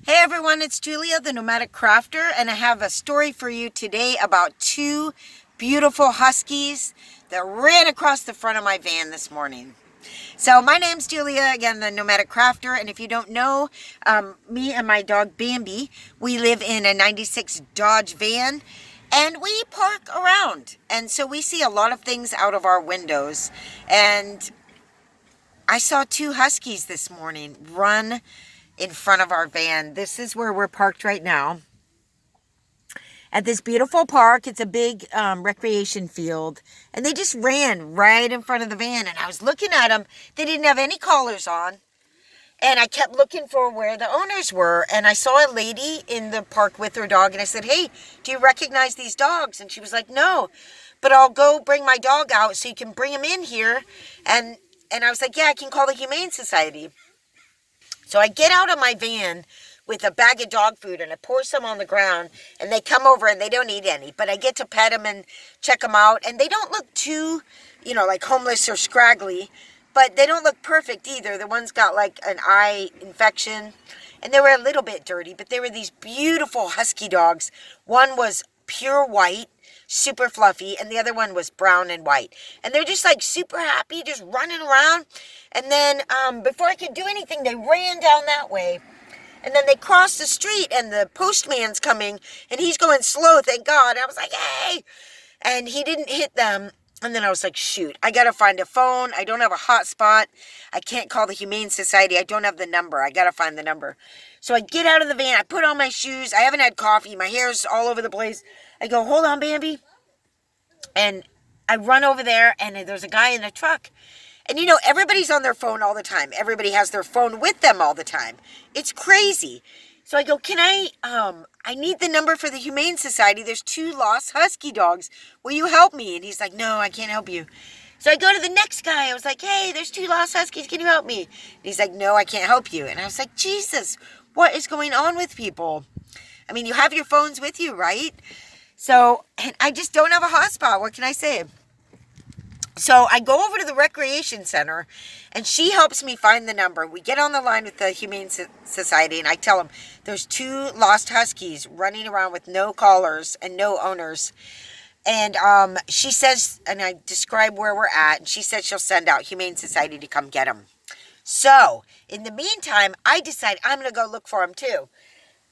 Hey everyone, it's Julia, the Nomadic Crafter, and I have a story for you today about two beautiful Huskies that ran across the front of my van this morning. So my name's Julia, again, the Nomadic Crafter, and if you don't know, me and my dog Bambi, we live in a 96 Dodge van, and we park around, and so we see a lot of things out of our windows, and I saw two Huskies this morning run in front of our van. This is where we're parked right now at this beautiful park. It's a big recreation field, and they just ran right in front of the van, and I was looking at them. They didn't have any collars on, and I kept looking for where the owners were, and I saw a lady in the park with her dog, and I said, "Hey, do you recognize these dogs?" And she was like, "No, but I'll go bring my dog out so you can bring him in here." And I was like, "Yeah, I can call the Humane Society." So I get out of my van with a bag of dog food and I pour some on the ground, and they come over and they don't eat any, but I get to pet them and check them out, and they don't look too, like homeless or scraggly, but they don't look perfect either. The one's got like an eye infection, and they were a little bit dirty, but they were these beautiful husky dogs. One was pure white, super fluffy, and the other one was brown and white, and they're just like super happy, just running around. And then before I could do anything, they ran down that way, and then they crossed the street, and the postman's coming, and he's going slow, thank God. I was like, "Hey," and he didn't hit them. And then I was like, shoot, I gotta find a phone. I don't have a hotspot. I can't call the Humane Society. I don't have the number. I gotta find the number. So I get out of the van. I put on my shoes. I haven't had coffee. My hair's all over the place. I go, "Hold on, Bambi." And I run over there, and there's a guy in a truck. And everybody's on their phone all the time. Everybody has their phone with them all the time. It's crazy. So I go, I need the number for the Humane Society. There's two lost husky dogs. Will you help me?" And he's like, "No, I can't help you." So I go to the next guy. I was like, "Hey, there's two lost huskies. Can you help me?" And he's like, "No, I can't help you." And I was like, Jesus, what is going on with people? I mean, you have your phones with you, right? So, and I just don't have a hotspot. What can I say? So I go over to the recreation center, and she helps me find the number. We get on the line with the Humane Society, and I tell them there's two lost huskies running around with no collars and no owners. And she says, and I describe where we're at, and she says she'll send out Humane Society to come get them. So in the meantime, I decide I'm going to go look for them too.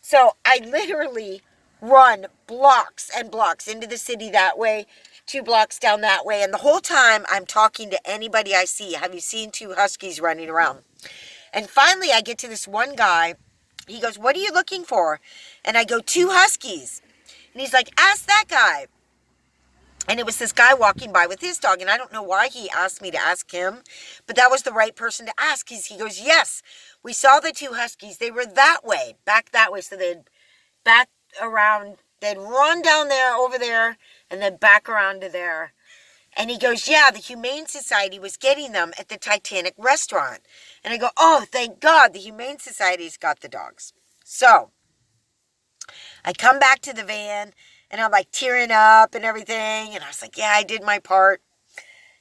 So I literally run blocks and blocks into the city that way, 2 blocks down that way, and the whole time I'm talking to anybody I see. "Have you seen two huskies running around?" And finally I get to this one guy. He goes, "What are you looking for?" And I go, "Two huskies." And he's like, "Ask that guy." And it was this guy walking by with his dog, and I don't know why he asked me to ask him, but that was the right person to ask. He goes, "Yes, we saw the two huskies. They were that way, back that way." So they'd back around, they'd run down there, over there, and then back around to there. And he goes, "Yeah, the Humane Society was getting them at the Titanic restaurant." And I go, "Oh, thank God, the Humane Society's got the dogs." So I come back to the van, and I'm like tearing up and everything. And I was like, yeah, I did my part.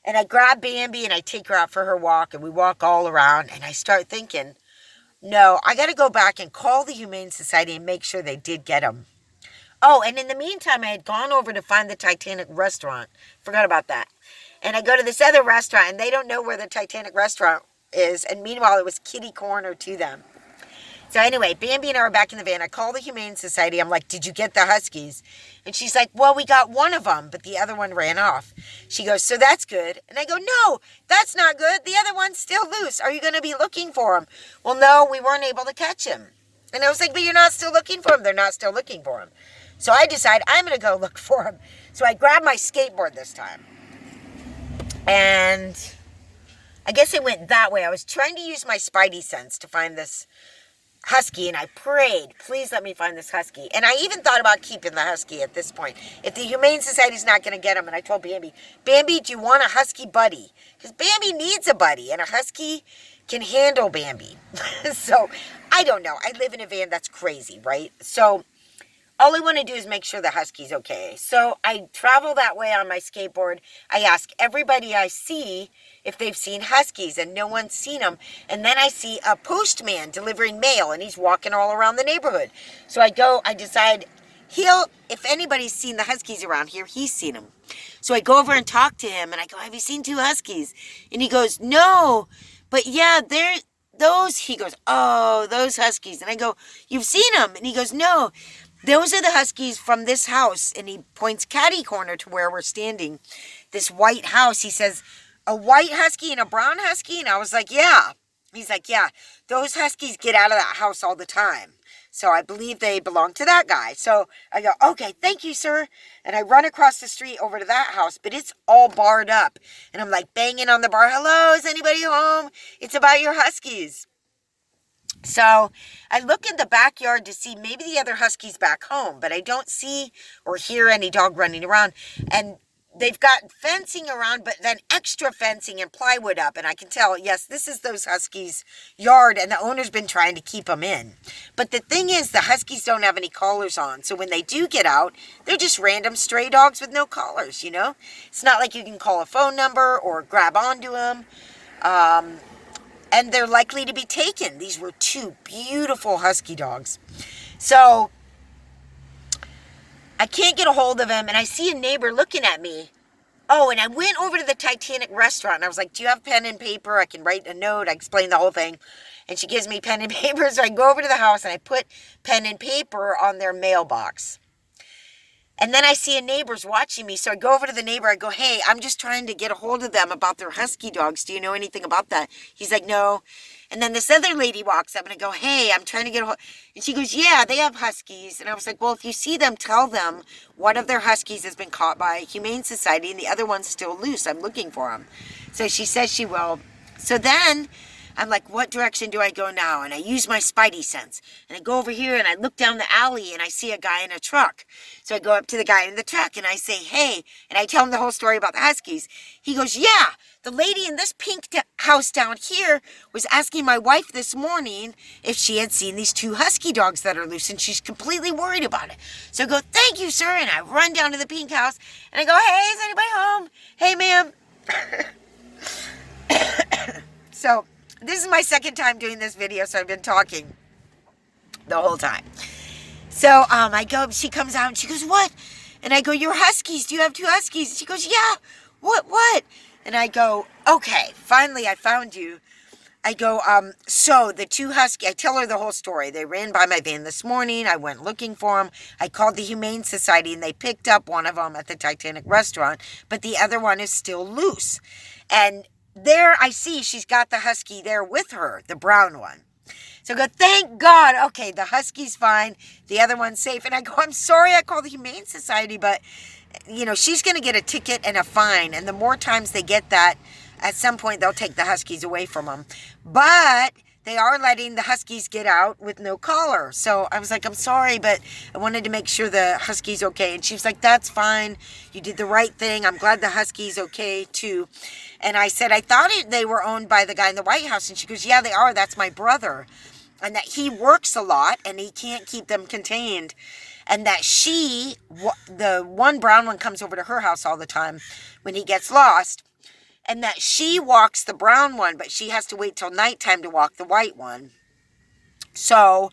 And I grab Bambi and I take her out for her walk, and we walk all around, and I start thinking, no, I got to go back and call the Humane Society and make sure they did get them. Oh, and in the meantime, I had gone over to find the Titanic restaurant. Forgot about that. And I go to this other restaurant, and they don't know where the Titanic restaurant is. And meanwhile, it was kitty corner to them. So anyway, Bambi and I are back in the van. I call the Humane Society. I'm like, "Did you get the huskies?" And she's like, "Well, we got one of them, but the other one ran off." She goes, "So that's good." And I go, "No, that's not good. The other one's still loose. Are you going to be looking for him?" "Well, no, we weren't able to catch him." And I was like, "But you're not still looking for him." "They're not still looking for him." So I decide I'm going to go look for him. So I grab my skateboard this time. And I guess it went that way. I was trying to use my spidey sense to find this husky, and I prayed, "Please let me find this husky." And I even thought about keeping the husky at this point, if the Humane Society's not going to get him. And I told Bambi, "Bambi, do you want a husky buddy?" Because Bambi needs a buddy, and a husky can handle Bambi. So I don't know. I live in a van. That's crazy, right? So all I want to do is make sure the husky's okay. So I travel that way on my skateboard. I ask everybody I see if they've seen huskies, and no one's seen them. And then I see a postman delivering mail, and he's walking all around the neighborhood. So I decide if anybody's seen the huskies around here, he's seen them. So I go over and talk to him, and I go, have you seen 2 huskies? And he goes, no, but yeah, he goes, oh, those huskies. And I go, you've seen them? And he goes, no, those are the huskies from this house. And he points catty corner to where we're standing, this white house. He says, a white husky and a brown husky? And I was like, yeah. He's like, yeah, those huskies get out of that house all the time. So I believe they belong to that guy. So I go, okay, thank you, sir. And I run across the street over to that house, but it's all barred up. And I'm like banging on the bar. Hello, is anybody home? It's about your huskies. So I look in the backyard to see maybe the other huskies back home, but I don't see or hear any dog running around. And they've got fencing around, but then extra fencing and plywood up. And I can tell, yes, this is those huskies' yard, and the owner's been trying to keep them in. But the thing is, the huskies don't have any collars on. So when they do get out, they're just random stray dogs with no collars, you know? It's not like you can call a phone number or grab onto them. And they're likely to be taken. These were 2 beautiful husky dogs. So I can't get a hold of him, and I see a neighbor looking at me. Oh, and I went over to the Titanic restaurant, and I was like, do you have pen and paper? I can write a note. I explain the whole thing. And she gives me pen and paper, so I go over to the house, and I put pen and paper on their mailbox. And then I see a neighbor's watching me, so I go over to the neighbor. I go, hey, I'm just trying to get a hold of them about their husky dogs. Do you know anything about that? He's like, no. And then this other lady walks up, and I go, hey, I'm trying to get a hold. And she goes, yeah, they have huskies. And I was like, well, if you see them, tell them one of their huskies has been caught by a humane society, and the other one's still loose. I'm looking for them. So she says she will. So then I'm like, what direction do I go now? And I use my spidey sense. And I go over here, and I look down the alley, and I see a guy in a truck. So I go up to the guy in the truck, and I say, hey. And I tell him the whole story about the huskies. He goes, yeah, the lady in this pink house down here was asking my wife this morning if she had seen these 2 husky dogs that are loose, and she's completely worried about it. So I go, thank you, sir. And I run down to the pink house, and I go, hey, is anybody home? Hey, ma'am. So this is my second time doing this video, so I've been talking the whole time. So I go, she comes out, and she goes, what? And I go, your huskies, do you have 2 huskies? And she goes, yeah, what? And I go, okay, finally I found you. I go, so the 2 huskies, I tell her the whole story. They ran by my van this morning. I went looking for them. I called the Humane Society, and they picked up one of them at the Titanic restaurant, but the other one is still loose. And there I see she's got the husky there with her, the brown one. So I go, thank God. Okay, the husky's fine. The other one's safe. And I go, I'm sorry I called the Humane Society, but, you know, she's going to get a ticket and a fine. And the more times they get that, at some point they'll take the huskies away from them. But they are letting the huskies get out with no collar. So I was like, I'm sorry, but I wanted to make sure the husky's okay. And she was like, that's fine. You did the right thing. I'm glad the husky's okay, too. And I said, I thought they were owned by the guy in the White House. And she goes, yeah, they are. That's my brother. And that he works a lot, and he can't keep them contained. And that the one brown one comes over to her house all the time when he gets lost. And that she walks the brown one, but she has to wait till nighttime to walk the white one. So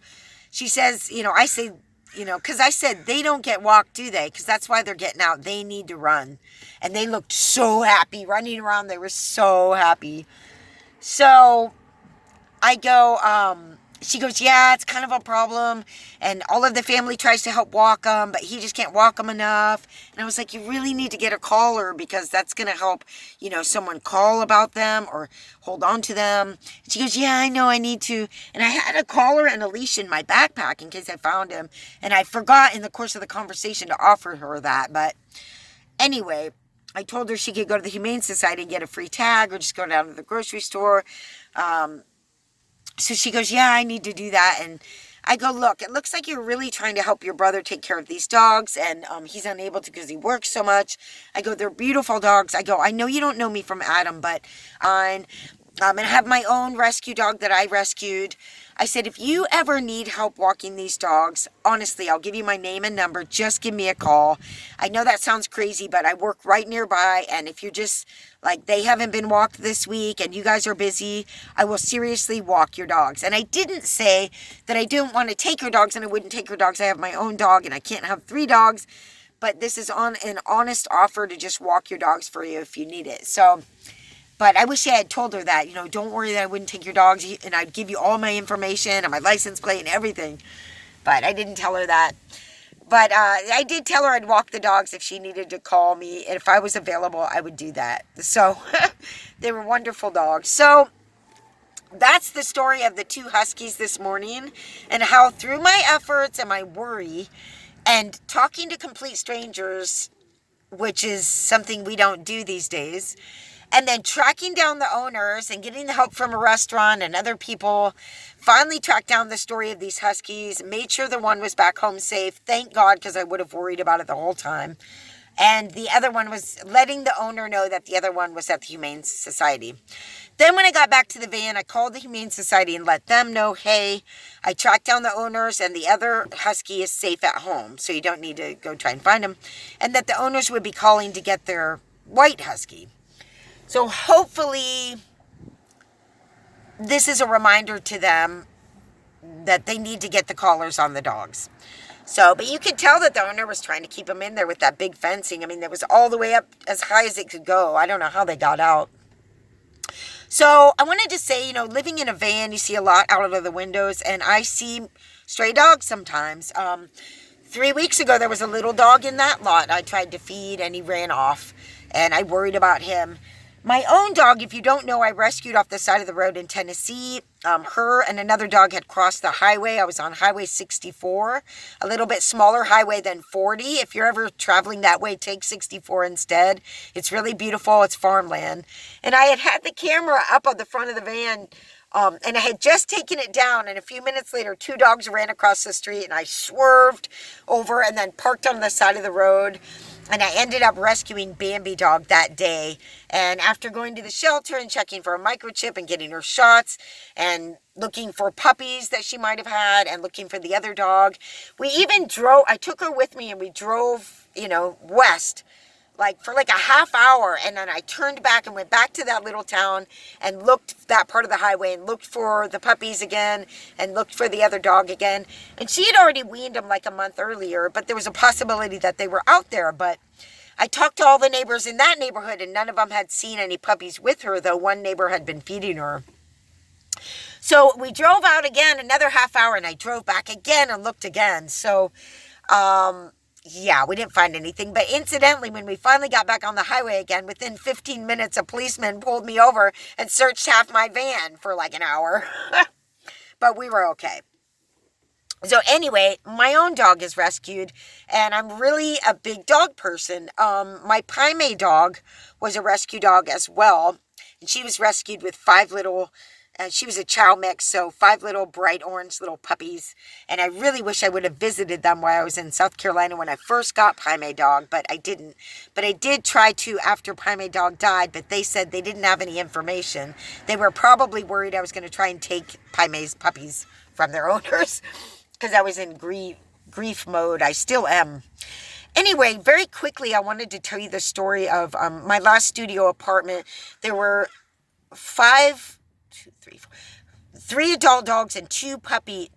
she says, you know, I say, you know, because I said, they don't get walked, do they? Because that's why they're getting out. They need to run. And they looked so happy running around. They were so happy. So I go, she goes, yeah, it's kind of a problem. And all of the family tries to help walk them, but he just can't walk them enough. And I was like, you really need to get a collar, because that's going to help, you know, someone call about them or hold on to them. And she goes, yeah, I know, I need to. And I had a collar and a leash in my backpack in case I found him. And I forgot in the course of the conversation to offer her that. But anyway, I told her she could go to the Humane Society and get a free tag, or just go down to the grocery store. So she goes, yeah, I need to do that. And I go, look, it looks like you're really trying to help your brother take care of these dogs. And he's unable to because he works so much. I go, they're beautiful dogs. I go, I know you don't know me from Adam, but I have my own rescue dog that I rescued. I said, if you ever need help walking these dogs, honestly, I'll give you my name and number. Just give me a call. I know that sounds crazy, but I work right nearby. And if you're just like, they haven't been walked this week and you guys are busy, I will seriously walk your dogs. And I didn't say that I didn't want to take your dogs and I wouldn't take your dogs. I have my own dog and I can't have 3 dogs. But this is on an honest offer to just walk your dogs for you if you need it. So, but I wish I had told her that, don't worry that I wouldn't take your dogs and I'd give you all my information and my license plate and everything. But I didn't tell her that. But I did tell her I'd walk the dogs if she needed to call me. And if I was available, I would do that. So they were wonderful dogs. So that's the story of the 2 Huskies this morning and how through my efforts and my worry and talking to complete strangers, which is something we don't do these days, and then tracking down the owners and getting the help from a restaurant and other people, finally tracked down the story of these Huskies, made sure the one was back home safe. Thank God, because I would have worried about it the whole time. And the other one was letting the owner know that the other one was at the Humane Society. Then when I got back to the van, I called the Humane Society and let them know, hey, I tracked down the owners and the other Husky is safe at home, so you don't need to go try and find him. And that the owners would be calling to get their white Husky. So hopefully this is a reminder to them that they need to get the collars on the dogs. So, but you could tell that the owner was trying to keep them in there with that big fencing. I mean, it was all the way up as high as it could go. I don't know how they got out. So I wanted to say, living in a van, you see a lot out of the windows, and I see stray dogs sometimes. 3 weeks ago, there was a little dog in that lot I tried to feed, and he ran off, and I worried about him. My own dog, if you don't know, I rescued off the side of the road in Tennessee. Her and another dog had crossed the highway. I was on Highway 64, a little bit smaller highway than 40. If you're ever traveling that way, take 64 instead. It's really beautiful. It's farmland. And I had the camera up on the front of the van, and I had just taken it down. And a few minutes later, 2 dogs ran across the street, and I swerved over and then parked on the side of the road. And I ended up rescuing Bambi dog that day. And after going to the shelter and checking for a microchip and getting her shots and looking for puppies that she might have had and looking for the other dog, I took her with me and we drove, west, for a half hour. And then I turned back and went back to that little town and looked that part of the highway and looked for the puppies again and looked for the other dog again. And she had already weaned them a month earlier, but there was a possibility that they were out there. But I talked to all the neighbors in that neighborhood and none of them had seen any puppies with her, though one neighbor had been feeding her. So we drove out again another half hour and I drove back again and looked again. So, yeah, we didn't find anything. But incidentally, when we finally got back on the highway again, within 15 minutes, a policeman pulled me over and searched half my van for an hour. But we were okay. So anyway, my own dog is rescued, and I'm really a big dog person. My Pie dog was a rescue dog as well, and she was rescued with 5 little she was a chow mix, so 5 little bright orange little puppies. And I really wish I would have visited them while I was in South Carolina when I first got Pie Dog, but I didn't. But I did try to after Pie Dog died, but they said they didn't have any information. They were probably worried I was going to try and take Pie's puppies from their owners because I was in grief mode. I still am. Anyway, very quickly, I wanted to tell you the story of my last studio apartment. There were 3 adult dogs and 2 puppy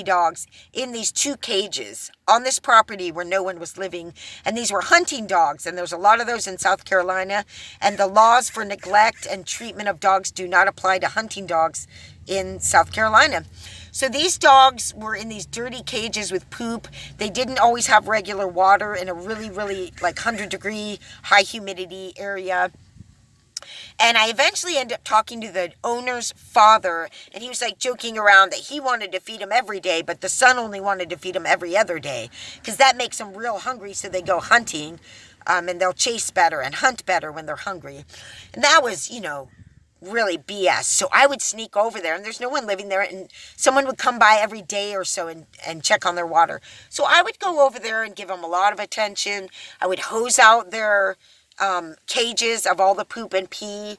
dogs in these 2 cages on this property where no one was living. And these were hunting dogs. And there's a lot of those in South Carolina. And the laws for neglect and treatment of dogs do not apply to hunting dogs in South Carolina. So these dogs were in these dirty cages with poop. They didn't always have regular water in a really, really 100-degree high humidity area. And I eventually ended up talking to the owner's father, and he was joking around that he wanted to feed them every day, but the son only wanted to feed them every other day, because that makes them real hungry, so they go hunting, and they'll chase better and hunt better when they're hungry. And that was, really BS. So I would sneak over there, and there's no one living there, and someone would come by every day or so and check on their water. So I would go over there and give them a lot of attention. I would hose out their cages of all the poop and pee.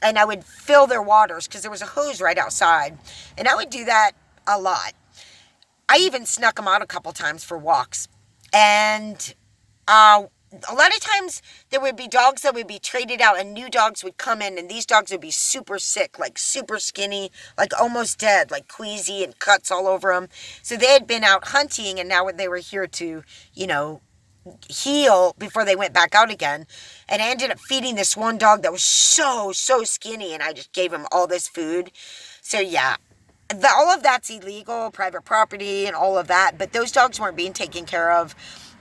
and I would fill their waters because there was a hose right outside. And I would do that a lot. I even snuck them out a couple times for walks. And a lot of times there would be dogs that would be traded out and new dogs would come in, and these dogs would be super sick, like super skinny, like almost dead, like queasy and cuts all over them. So they had been out hunting, and now they were here to, heal before they went back out again. And I ended up feeding this one dog that was so skinny, and I just gave him all this food. So yeah, all of that's illegal, private property and all of that, but those dogs weren't being taken care of.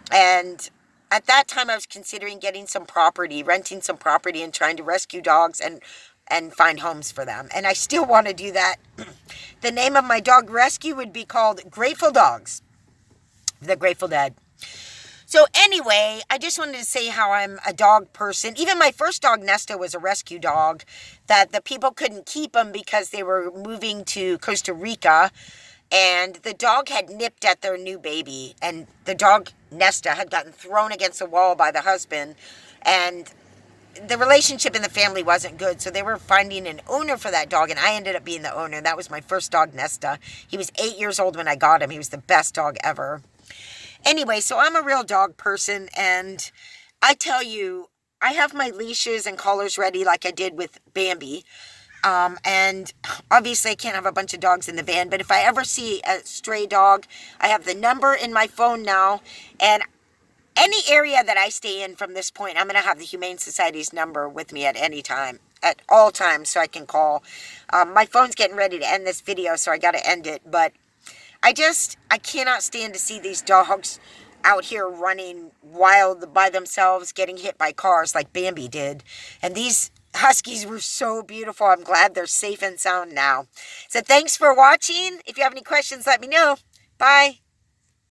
And at that time I was considering getting some property, renting some property, and trying to rescue dogs and find homes for them. And I still want to do that. The name of my dog rescue would be called Grateful Dogs, the Grateful Dead. So anyway, I just wanted to say how I'm a dog person. Even my first dog, Nesta, was a rescue dog that the people couldn't keep him because they were moving to Costa Rica, and the dog had nipped at their new baby, and the dog, Nesta, had gotten thrown against the wall by the husband, and the relationship in the family wasn't good, so they were finding an owner for that dog, and I ended up being the owner. That was my first dog, Nesta. He was 8 years old when I got him. He was the best dog ever. Anyway, so I'm a real dog person, and I tell you, I have my leashes and collars ready like I did with Bambi. And obviously I can't have a bunch of dogs in the van, but if I ever see a stray dog, I have the number in my phone now, and any area that I stay in from this point, I'm going to have the Humane Society's number with me at any time, at all times, so I can call. My phone's getting ready to end this video, so I got to end it, but I cannot stand to see these dogs out here running wild by themselves, getting hit by cars like Bambi did. And these Huskies were so beautiful. I'm glad they're safe and sound now. So thanks for watching. If you have any questions, let me know. Bye.